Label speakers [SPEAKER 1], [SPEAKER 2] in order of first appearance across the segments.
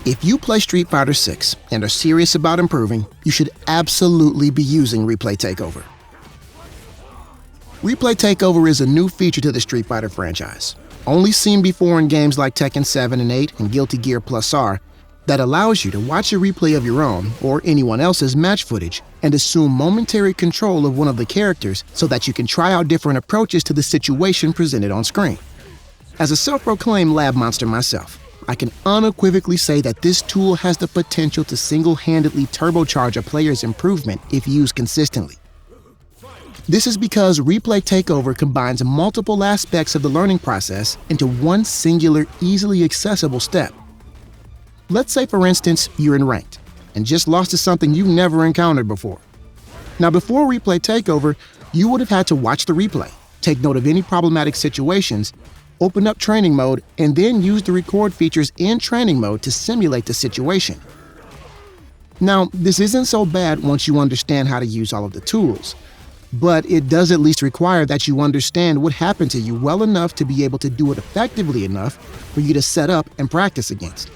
[SPEAKER 1] If you play Street Fighter 6 and are serious about improving, you should absolutely be using Replay Takeover. Replay Takeover is a new feature to the Street Fighter franchise, only seen before in games like Tekken 7 and 8 and Guilty Gear Plus R, that allows you to watch a replay of your own or anyone else's match footage and assume momentary control of one of the characters so that you can try out different approaches to the situation presented on screen. As a self-proclaimed lab monster myself, I can unequivocally say that this tool has the potential to single-handedly turbocharge a player's improvement if used consistently. This is because Replay Takeover combines multiple aspects of the learning process into one singular, easily accessible step. Let's say, for instance, you're in Ranked and just lost to something you've never encountered before. Now, before Replay Takeover, you would have had to watch the replay, take note of any problematic situations, open up training mode, and then use the record features in training mode to simulate the situation. Now, this isn't so bad once you understand how to use all of the tools, but it does at least require that you understand what happened to you well enough to be able to do it effectively enough for you to set up and practice against.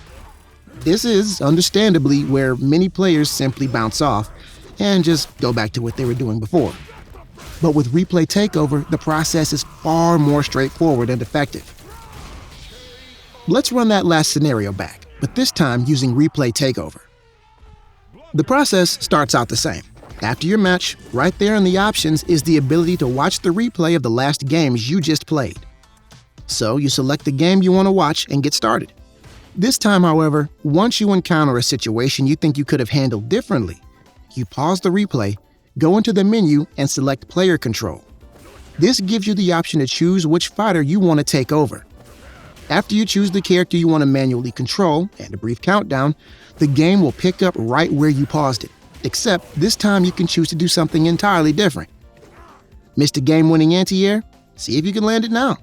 [SPEAKER 1] This is, understandably, where many players simply bounce off and just go back to what they were doing before. But with Replay Takeover, the process is far more straightforward and effective. Let's run that last scenario back, but this time using Replay Takeover. The process starts out the same. After your match, right there in the options is the ability to watch the replay of the last games you just played. So you select the game you want to watch and get started. This time, however, once you encounter a situation you think you could have handled differently, you pause the replay, go into the menu, and select Player Control. This gives you the option to choose which fighter you want to take over. After you choose the character you want to manually control, and a brief countdown, the game will pick up right where you paused it, except this time you can choose to do something entirely different. Missed a game-winning anti-air? See if you can land it now.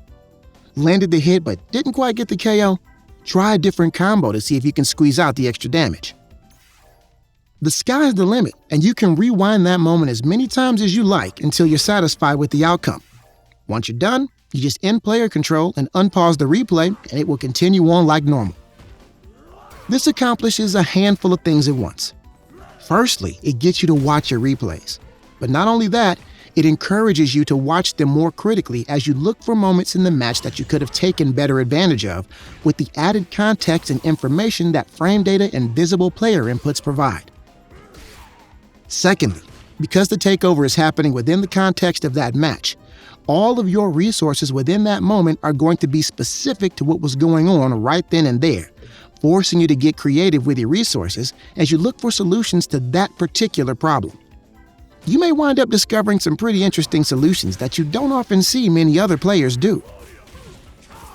[SPEAKER 1] Landed the hit but didn't quite get the KO? Try a different combo to see if you can squeeze out the extra damage. The sky's the limit, and you can rewind that moment as many times as you like until you're satisfied with the outcome. Once you're done, you just end Player Control and unpause the replay, and it will continue on like normal. This accomplishes a handful of things at once. Firstly, it gets you to watch your replays. But not only that, it encourages you to watch them more critically as you look for moments in the match that you could have taken better advantage of, with the added context and information that frame data and visible player inputs provide. Secondly, because the takeover is happening within the context of that match, all of your resources within that moment are going to be specific to what was going on right then and there, forcing you to get creative with your resources as you look for solutions to that particular problem. You may wind up discovering some pretty interesting solutions that you don't often see many other players do.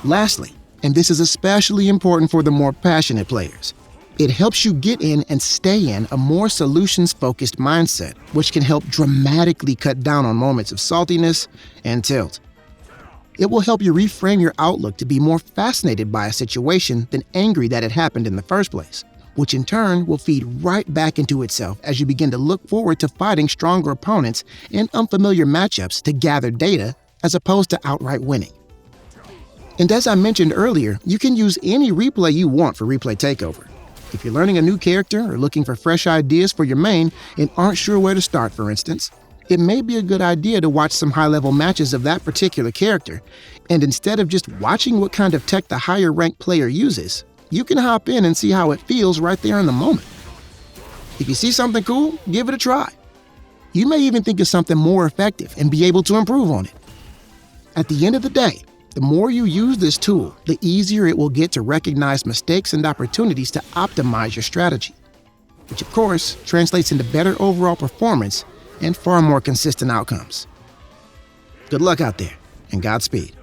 [SPEAKER 1] Lastly, and this is especially important for the more passionate players, it helps you get in and stay in a more solutions-focused mindset, which can help dramatically cut down on moments of saltiness and tilt. It will help you reframe your outlook to be more fascinated by a situation than angry that it happened in the first place, which in turn will feed right back into itself as you begin to look forward to fighting stronger opponents in unfamiliar matchups to gather data as opposed to outright winning. And as I mentioned earlier, you can use any replay you want for Replay Takeover. If you're learning a new character or looking for fresh ideas for your main and aren't sure where to start, for instance, it may be a good idea to watch some high-level matches of that particular character, and instead of just watching what kind of tech the higher-ranked player uses, you can hop in and see how it feels right there in the moment. If you see something cool, give it a try. You may even think of something more effective and be able to improve on it. At the end of the day, the more you use this tool, the easier it will get to recognize mistakes and opportunities to optimize your strategy, which of course translates into better overall performance and far more consistent outcomes. Good luck out there, and Godspeed.